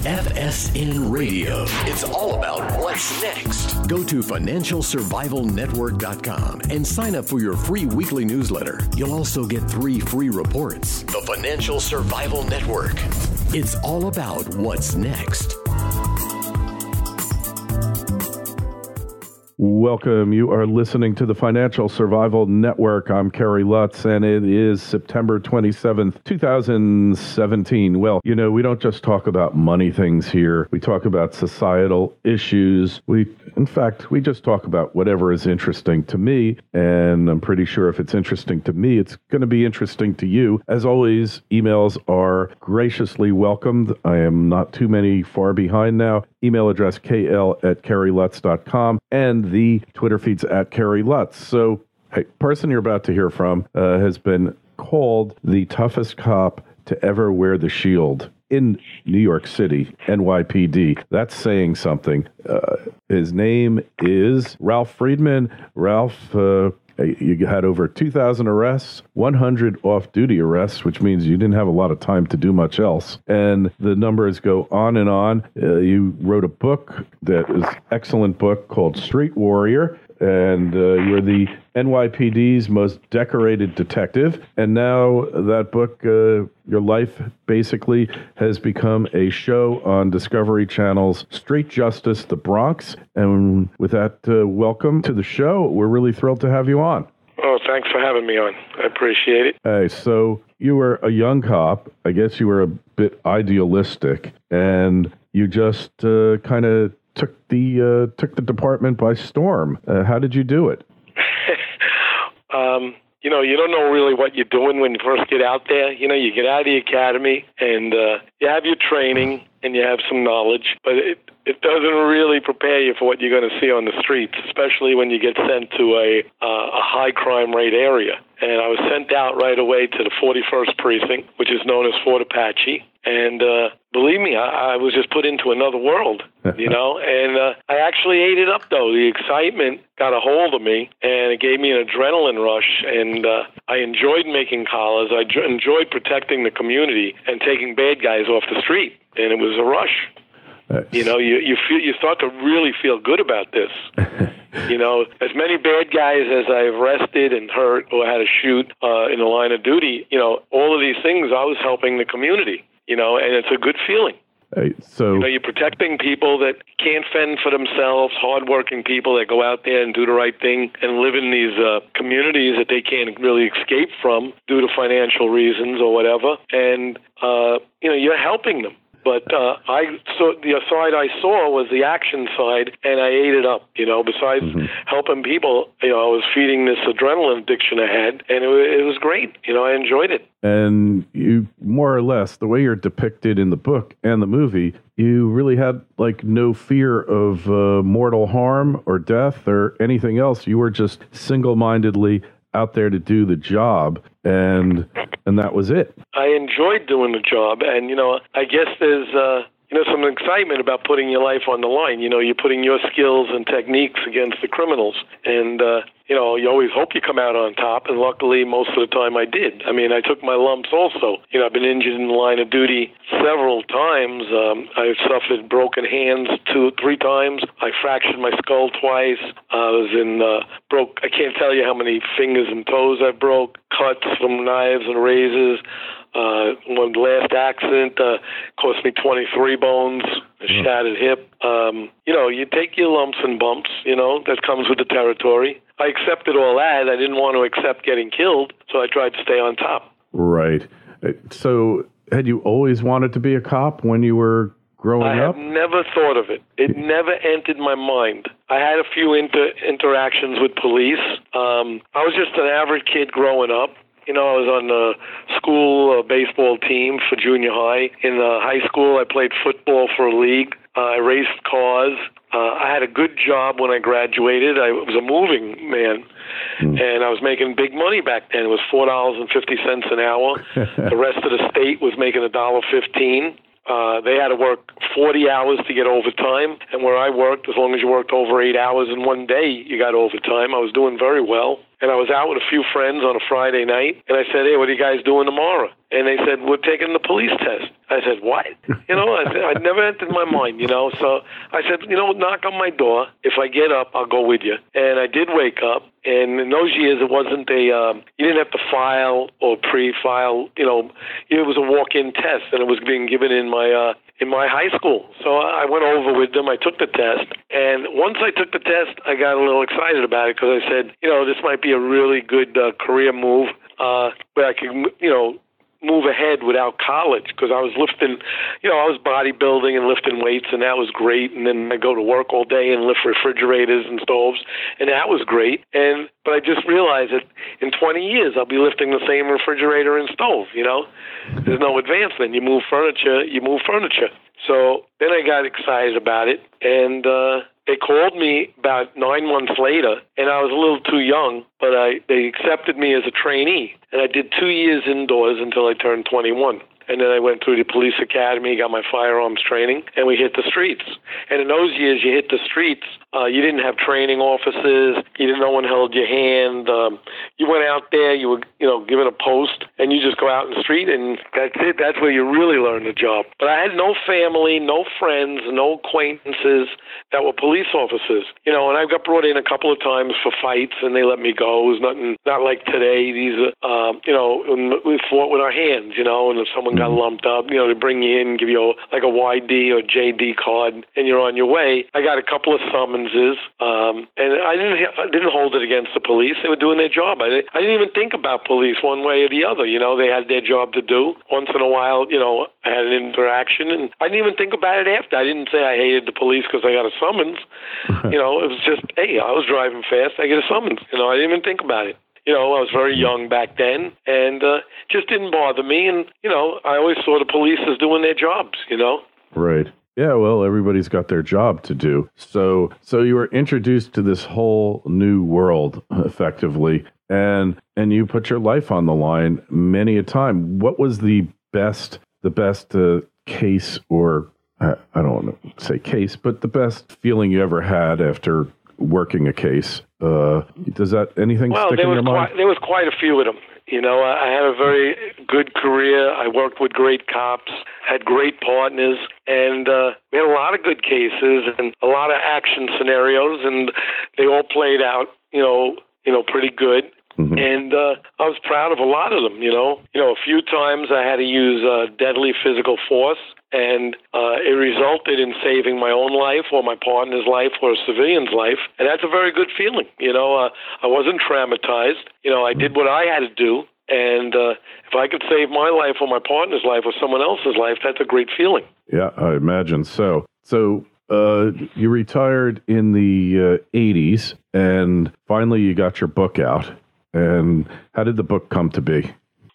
FSN Radio. It's all about what's next. Go to financialsurvivalnetwork.com and sign up for your free weekly newsletter. You'll also get 3 free reports. The Financial Survival Network. It's all about what's next. Welcome. You are listening to the Financial Survival Network. I'm Kerry Lutz, and it is September 27th, 2017. Well, you know, we don't just talk about money things here. We talk about societal issues. In fact, we just talk about whatever is interesting to me, and I'm pretty sure if it's interesting to me, it's going to be interesting to you. As always, emails are graciously welcomed. I am not too many far behind now. Email address kl@kerrylutz.com and the Twitter feed's @KerryLutz. So, hey, person you're about to hear from has been called the toughest cop to ever wear the shield in New York City, NYPD. That's saying something. His name is Ralph Friedman. Ralph, you had over 2,000 arrests, 100 off-duty arrests, which means you didn't have a lot of time to do much else. And the numbers go on and on. You wrote a book that is an excellent book called Street Warrior, and you're the NYPD's most decorated detective. And now that book, your life basically has become a show on Discovery Channel's Street Justice, The Bronx. And with that, welcome to the show. We're really thrilled to have you on. Oh, thanks for having me on. I appreciate it. Hey, so you were a young cop. I guess you were a bit idealistic, and you just kind of took the department by storm. How did you do it? You know, you don't know really what you're doing when you first get out there. You know, you get out of the academy and you have your training and you have some knowledge, but it doesn't really prepare you for what you're going to see on the streets, especially when you get sent to a high crime rate area. And I was sent out right away to the 41st Precinct, which is known as Fort Apache. And believe me, I was just put into another world, you know. And I actually ate it up, though. The excitement got a hold of me, and it gave me an adrenaline rush. And I enjoyed making collars. I enjoyed protecting the community and taking bad guys off the street. And it was a rush. You know, you start to really feel good about this. You know, as many bad guys as I've arrested and hurt or had to shoot in the line of duty, you know, all of these things, I was helping the community, you know, and it's a good feeling. So you know, you're protecting people that can't fend for themselves, hardworking people that go out there and do the right thing and live in these communities that they can't really escape from due to financial reasons or whatever. And, you know, you're helping them. But the side I saw was the action side, and I ate it up. You know, besides helping people, you know, I was feeding this adrenaline addiction I had, and it was great. You know, I enjoyed it. And you, more or less, the way you're depicted in the book and the movie, you really had, like, no fear of mortal harm or death or anything else. You were just single-mindedly out there to do the job, and that was it. I enjoyed doing the job, and, you know, I guess there's, you know, some excitement about putting your life on the line. You know, you're putting your skills and techniques against the criminals, and, you know, you always hope you come out on top, and luckily most of the time I did. I mean, I took my lumps also. You know, I've been injured in the line of duty several times. I've suffered broken hands 2 or 3 times. I fractured my skull twice. I was I can't tell you how many fingers and toes I broke, cuts from knives and razors. One last accident cost me 23 bones, a shattered hip. You know, you take your lumps and bumps, you know, that comes with the territory. I accepted all that. I didn't want to accept getting killed, so I tried to stay on top. Right. So had you always wanted to be a cop when you were growing up? I have never thought of it. It never entered my mind. I had a few interactions with police. I was just an average kid growing up. You know, I was on the school baseball team for junior high. In high school, I played football for a league. I raced cars. I had a good job when I graduated. I was a moving man, and I was making big money back then. It was $4.50 an hour. The rest of the state was making $1.15. They had to work 40 hours to get overtime, and where I worked, as long as you worked over 8 hours in one day, you got overtime. I was doing very well, and I was out with a few friends on a Friday night, and I said, hey, what are you guys doing tomorrow? And they said, we're taking the police test. I said, what? I said, I never entered my mind, So I said, knock on my door. If I get up, I'll go with you. And I did wake up. And in those years, it wasn't you didn't have to file or pre-file, it was a walk-in test, and it was being given in my high school. So I went over with them. I took the test. And once I took the test, I got a little excited about it because I said, this might be a really good career move where I could, move ahead without college, because I was lifting, I was bodybuilding and lifting weights, and that was great. And then I go to work all day and lift refrigerators and stoves, and that was great. But I just realized that in 20 years, I'll be lifting the same refrigerator and stove, There's no advancement. You move furniture. So then I got excited about it, and they called me about 9 months later, and I was a little too young, but they accepted me as a trainee, and I did 2 years indoors until I turned 21. And then I went through the police academy, got my firearms training, and we hit the streets. And in those years, you hit the streets. You didn't have training officers. No one held your hand. You went out there. You were, given a post, and you just go out in the street, and that's it. That's where you really learn the job. But I had no family, no friends, no acquaintances that were police officers. And I got brought in a couple of times for fights, and they let me go. It was not like today. These, we fought with our hands, and if someone got lumped up, they bring you in, give you a YD or JD card, and you're on your way. I got a couple of summonses, and I didn't hold it against the police. They were doing their job. I didn't even think about police one way or the other. They had their job to do. Once in a while, I had an interaction, and I didn't even think about it after. I didn't say I hated the police because I got a summons. It was just, hey, I was driving fast. I get a summons. I didn't even think about it. I was very young back then, and just didn't bother me. And, I always saw the police as doing their jobs, Right. Yeah, well, everybody's got their job to do. So you were introduced to this whole new world, effectively, and you put your life on the line many a time. What was the best case, or I don't want to say case, but the best feeling you ever had after working a case? Does that anything stick in your mind? There was quite a few of them. I had a very good career. I worked with great cops, had great partners, and we had a lot of good cases and a lot of action scenarios, and they all played out, pretty good. Mm-hmm. And I was proud of a lot of them, a few times I had to use deadly physical force, and it resulted in saving my own life or my partner's life or a civilian's life. And that's a very good feeling. I wasn't traumatized. I did what I had to do. And if I could save my life or my partner's life or someone else's life, that's a great feeling. Yeah, I imagine so. So you retired in the 80s, and finally you got your book out. And how did the book come to be?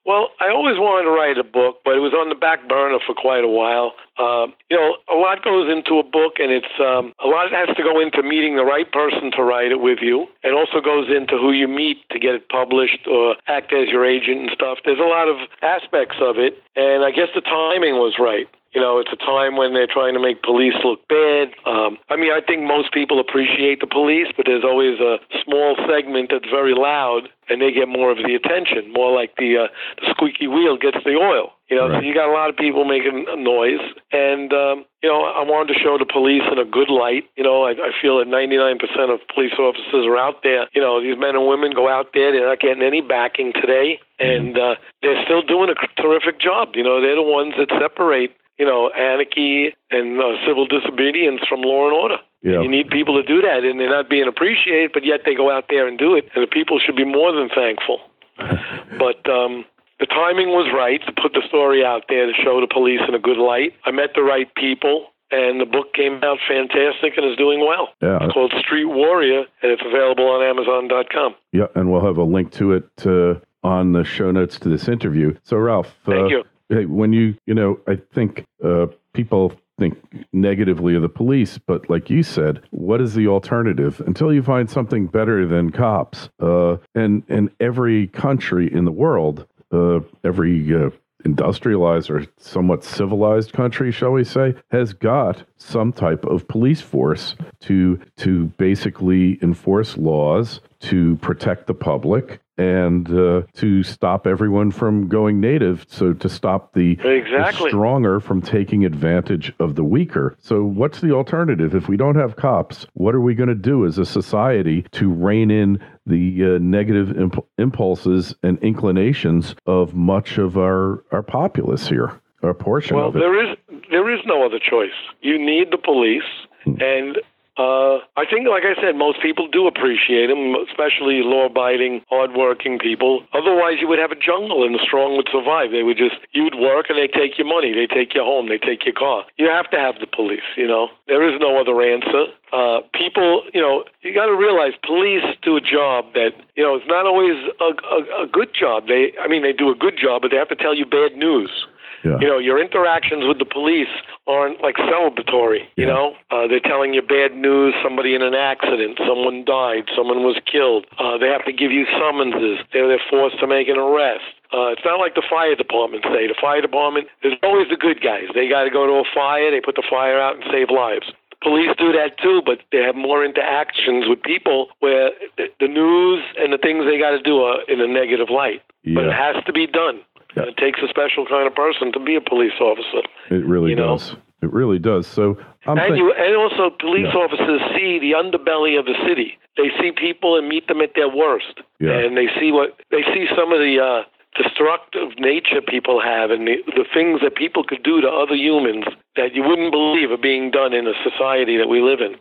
Well, I always wanted to write a book, but it was on the back burner for quite a while. A lot goes into a book, and it's a lot has to go into meeting the right person to write it with you, and also goes into who you meet to get it published or act as your agent and stuff. There's a lot of aspects of it, and I guess the timing was right. It's a time when they're trying to make police look bad. I think most people appreciate the police, but there's always a small segment that's very loud, and they get more of the attention, more like the squeaky wheel gets the oil. Right. So you got a lot of people making a noise, and I wanted to show the police in a good light. I feel that 99% of police officers are out there. These men and women go out there, they're not getting any backing today, and they're still doing a terrific job. They're the ones that separate anarchy and civil disobedience from law and order. Yeah. You need people to do that, and they're not being appreciated, but yet they go out there and do it, and the people should be more than thankful. But the timing was right to put the story out there to show the police in a good light. I met the right people, and the book came out fantastic and is doing well. Yeah. It's called Street Warrior, and it's available on Amazon.com. Yeah, and we'll have a link to it on the show notes to this interview. So, Ralph, thank you. Hey, when I think people think negatively of the police, but like you said, what is the alternative until you find something better than cops? And every country in the world, every industrialized or somewhat civilized country, shall we say, has got some type of police force to basically enforce laws, to protect the public, and to stop everyone from going native, so to stop the stronger from taking advantage of the weaker. So what's the alternative? If we don't have cops, what are we going to do as a society to rein in the negative impulses and inclinations of much of our populace here, a portion of it? Well, there is no other choice. You need the police, and I think, like I said, most people do appreciate them, especially law-abiding, hard-working people. Otherwise, you would have a jungle and the strong would survive. You'd work and they'd take your money, they take your home, they take your car. You have to have the police, There is no other answer. People, you got to realize police do a job that, it's not always a good job. They do a good job, but they have to tell you bad news. Yeah. Your interactions with the police aren't like celebratory, They're telling you bad news, somebody in an accident, someone died, someone was killed. They have to give you summonses. They're forced to make an arrest. It's not like the fire department say. The fire department, there's always the good guys. They got to go to a fire, they put the fire out and save lives. Police do that too, but they have more interactions with people where the news and the things they got to do are in a negative light. Yeah. But it has to be done. Yeah. It takes a special kind of person to be a police officer. It really does. It really does. So, and also, police officers see the underbelly of the city. They see people and meet them at their worst, and they see some of the destructive nature people have, and the things that people could do to other humans that you wouldn't believe are being done in a society that we live in.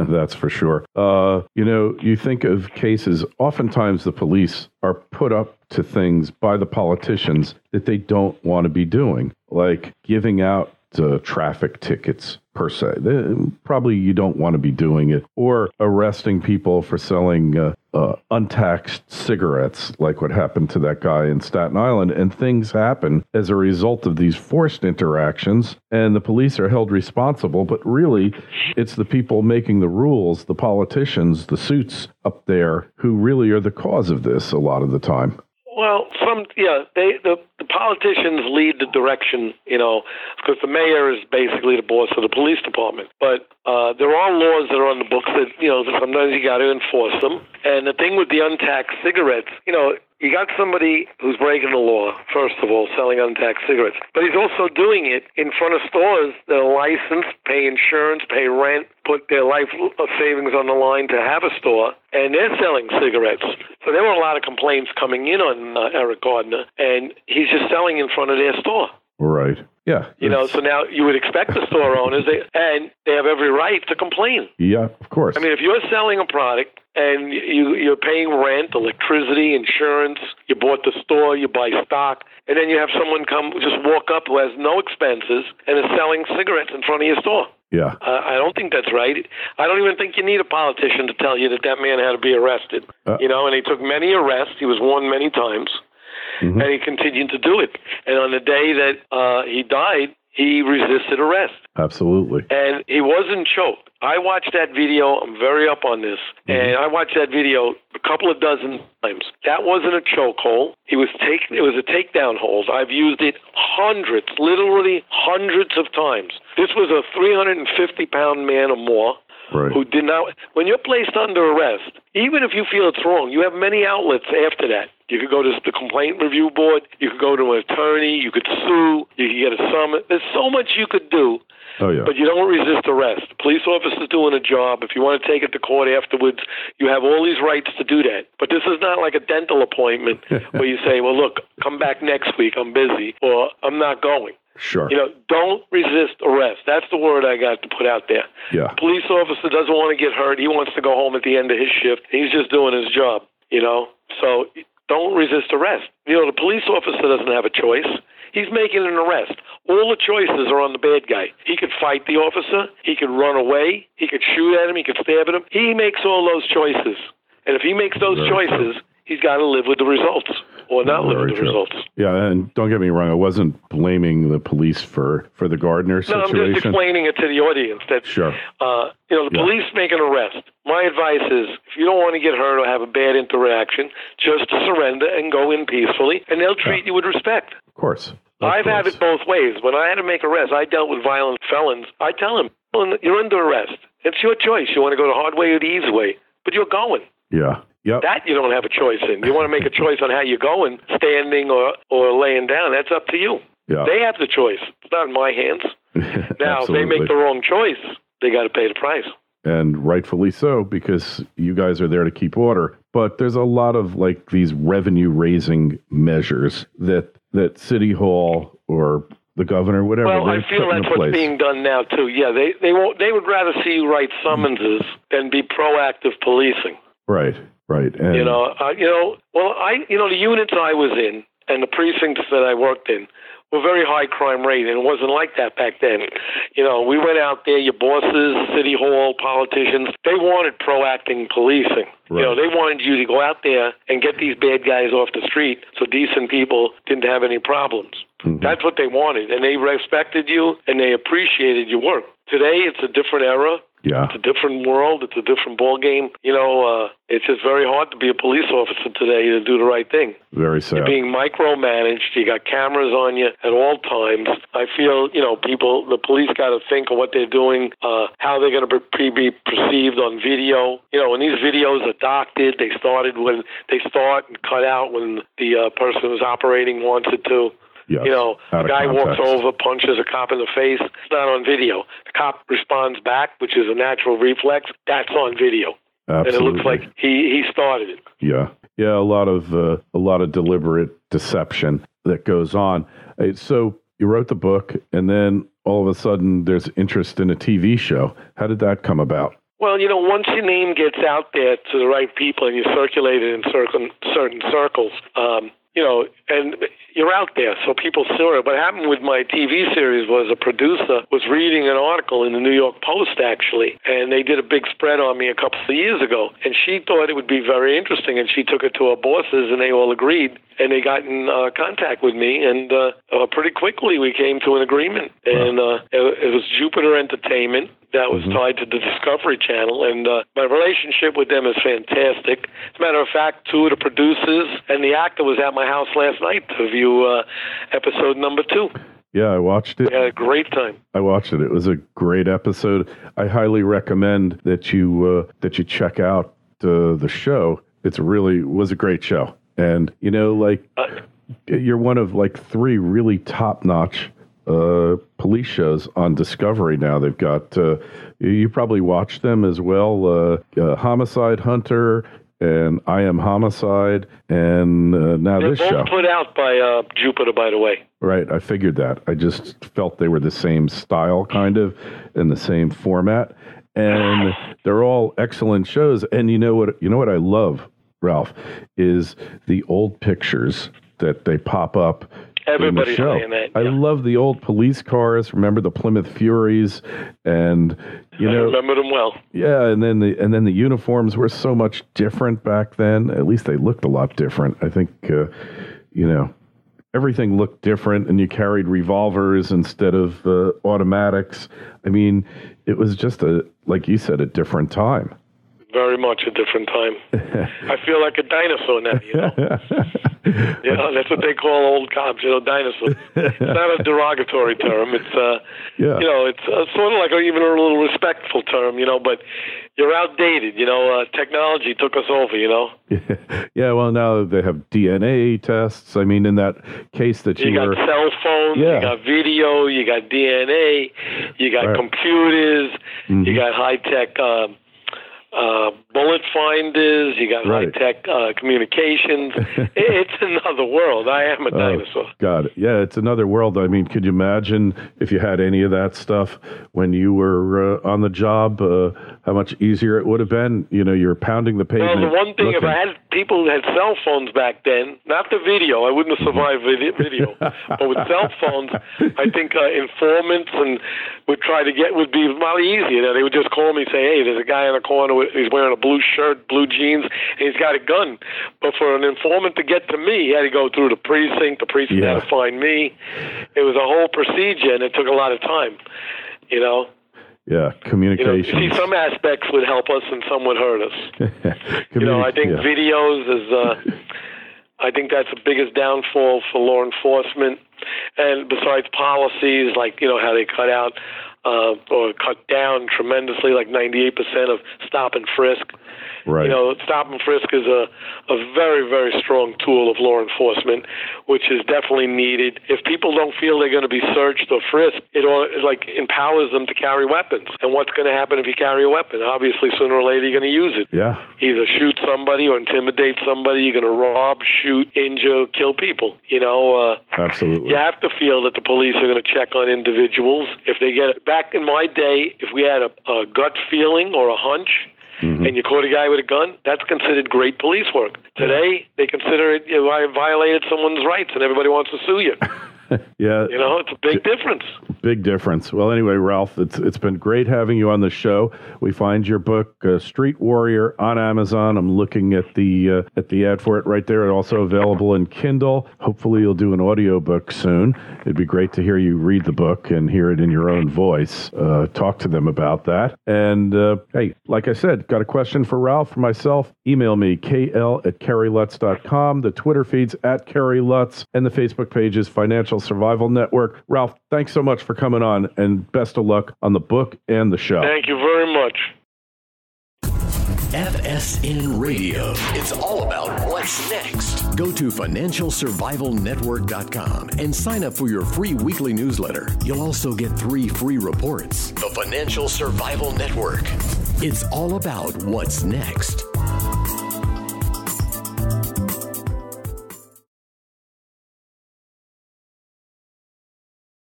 That's for sure. You think of cases, oftentimes the police are put up to things by the politicians that they don't want to be doing, like giving out traffic tickets per se. Probably you don't want to be doing it, or arresting people for selling untaxed cigarettes, like what happened to that guy in Staten Island. And things happen as a result of these forced interactions, and the police are held responsible. But really, it's the people making the rules, the politicians, the suits up there, who really are the cause of this a lot of the time. Well, the politicians lead the direction, because the mayor is basically the boss of the police department. But there are laws that are on the books that, sometimes you got to enforce them. And the thing with the untaxed cigarettes, you got somebody who's breaking the law, first of all, selling untaxed cigarettes. But he's also doing it in front of stores that are licensed, pay insurance, pay rent, put their life savings on the line to have a store, and they're selling cigarettes. So there were a lot of complaints coming in on Eric Gardner, and he's just selling in front of their store. Right. Yeah. So now you would expect the store owners, they have every right to complain. Yeah, of course. I mean, if you're selling a product and you're paying rent, electricity, insurance, you bought the store, you buy stock, and then you have someone just walk up who has no expenses and is selling cigarettes in front of your store. Yeah. I don't think that's right. I don't even think you need a politician to tell you that man had to be arrested. And he took many arrests. He was warned many times. Mm-hmm. And he continued to do it. And on the day that he died, he resisted arrest. Absolutely. And he wasn't choked. I watched that video. I'm very up on this. Mm-hmm. And I watched that video a couple of dozen times. That wasn't a chokehold. It was a takedown hold. I've used it literally hundreds of times. This was a 350-pound man or more. Right. Who did not. When you're placed under arrest, even if you feel it's wrong, you have many outlets after that. You could go to the complaint review board. You could go to an attorney. You could sue. You could get a summons. There's so much you could do. Oh, yeah. But you don't resist arrest. Police officers doing a job. If you want to take it to court afterwards, you have all these rights to do that. But this is not like a dental appointment where you say, well, look, come back next week. I'm busy, or I'm not going. Sure. Don't resist arrest. That's the word I got to put out there. Yeah. Police officer doesn't want to get hurt. He wants to go home at the end of his shift. He's just doing his job, So don't resist arrest. The police officer doesn't have a choice. He's making an arrest. All the choices are on the bad guy. He could fight the officer. He could run away. He could shoot at him. He could stab at him. He makes all those choices. And if he makes those choices, he's got to live with the results. Or not live with the results. Yeah, and don't get me wrong, I wasn't blaming the police for the Gardner situation. No, I'm just explaining it to the audience that sure. The police make an arrest. My advice is, if you don't want to get hurt or have a bad interaction, just surrender and go in peacefully, and they'll treat you with respect. Of course. I've had it both ways. When I had to make arrests, I dealt with violent felons. I tell them, you're under arrest. It's your choice. You want to go the hard way or the easy way, but you're going. Yeah. Yep. That you don't have a choice in. You want to make a choice on how you're going, standing or laying down. That's up to you. Yeah. They have the choice. It's not in my hands. Now, if they make the wrong choice, they got to pay the price. And rightfully so, because you guys are there to keep order. But there's a lot of like these revenue-raising measures that City Hall or the governor, whatever. Well, I feel that's what's being done now too. Yeah, they won't. They would rather see you write summonses than be proactive policing. Right. And, the units I was in and the precincts that I worked in were very high crime rate, and it wasn't like that back then. We went out there, your bosses, City Hall, politicians, they wanted proactive policing. Right. They wanted you to go out there and get these bad guys off the street so decent people didn't have any problems. Mm-hmm. That's what they wanted, and they respected you, and they appreciated your work. Today, it's a different era. Yeah. It's a different world. It's a different ballgame. It's just very hard to be a police officer today to do the right thing. Very sad. You're being micromanaged. You got cameras on you at all times. I feel, the police got to think of what they're doing, how they're going to be perceived on video. And these videos are doctored. They start and cut out when the person who's operating wants it to. Yes, the guy walks over, punches a cop in the face. It's not on video. The cop responds back, which is a natural reflex. That's on video. Absolutely. And it looks like he started it. Yeah. A lot of deliberate deception that goes on. So you wrote the book, and then all of a sudden there's interest in a TV show. How did that come about? Well, once your name gets out there to the right people and you circulate it in certain circles, and you're out there, so people saw it. What happened with my TV series was a producer was reading an article in the New York Post, actually, and they did a big spread on me a couple of years ago, and she thought it would be very interesting, and she took it to her bosses, and they all agreed, and they got in contact with me, and pretty quickly we came to an agreement, and it was Jupiter Entertainment. That was tied to the Discovery Channel, and my relationship with them is fantastic. As a matter of fact, two of the producers and the actor was at my house last night to view episode number 2. Yeah, I watched it. We had a great time. I watched it. It was a great episode. I highly recommend that you check out the show. It really was a great show, and you're one of 3 really top-notch police shows on Discovery now. They've got, you probably watched them as well, Homicide Hunter and I Am Homicide, and now They're this both show. Put out by Jupiter, by the way. Right, I figured that. I just felt they were the same style, kind of, and the same format, and they're all excellent shows. And you know what I love, Ralph, is the old pictures that they pop up. Everybody's saying that. Yeah. I love the old police cars. Remember the Plymouth Furies, and I remember them well. Yeah, and then the uniforms were so much different back then. At least they looked a lot different. I think everything looked different, and you carried revolvers instead of automatics. I mean, it was just like you said, a different time. Very much a different time. I feel like a dinosaur now, that's what they call old cops, dinosaurs. It's not a derogatory term. It's, it's sort of like even a little respectful term, but you're outdated. Technology took us over, Yeah, well, now they have DNA tests. I mean, in that case that you got cell phones, you got video, you got DNA, you got computers, you got high-tech bullet finders, you got high-tech communications. It's another world. I am a dinosaur. Got it. Yeah, it's another world. I mean, could you imagine if you had any of that stuff when you were on the job, how much easier it would have been? You're pounding the pavement. Well, the one thing, if I had people who had cell phones back then, not the video, I wouldn't have survived video, but with cell phones, I think informants would be a lot easier. They would just call me and say, hey, there's a guy in the corner, he's wearing a blue shirt, blue jeans, and he's got a gun. But for an informant to get to me, he had to go through the precinct. The precinct had to find me. It was a whole procedure, and it took a lot of time, Yeah, communication. Some aspects would help us and some would hurt us. I think videos is, I think that's the biggest downfall for law enforcement. And besides policies, like, how they cut out or cut down tremendously, like 98% of stop and frisk. Right. You know, stop and frisk is a very, very strong tool of law enforcement, which is definitely needed. If people don't feel they're going to be searched or frisked, it empowers them to carry weapons. And what's going to happen if you carry a weapon? Obviously, sooner or later, you're going to use it. Yeah. Either shoot somebody or intimidate somebody. You're going to rob, shoot, injure, kill people. You know, absolutely. You have to feel that the police are going to check on individuals. If they get it. Back in my day, if we had a gut feeling or a hunch, and you caught a guy with a gun, that's considered great police work. Today, they consider it violated someone's rights, and everybody wants to sue you. Yeah. You know, it's a big difference. Big difference. Well, anyway, Ralph, it's been great having you on the show. We find your book, Street Warrior, on Amazon. I'm looking at the ad for it right there. It's also available in Kindle. Hopefully, you'll do an audiobook soon. It'd be great to hear you read the book and hear it in your own voice. Talk to them about that. And hey, like I said, got a question for Ralph, for myself? Email me, kl@kerrylutz.com. The Twitter feed's @KerryLutz, and the Facebook page is Financial Survival Network. Ralph, thanks so much for coming on, and best of luck on the book and the show. Thank you very much. FSN Radio. It's all about what's next. Go to financialsurvivalnetwork.com and sign up for your free weekly newsletter. You'll also get 3 free reports. The Financial Survival Network. It's all about what's next.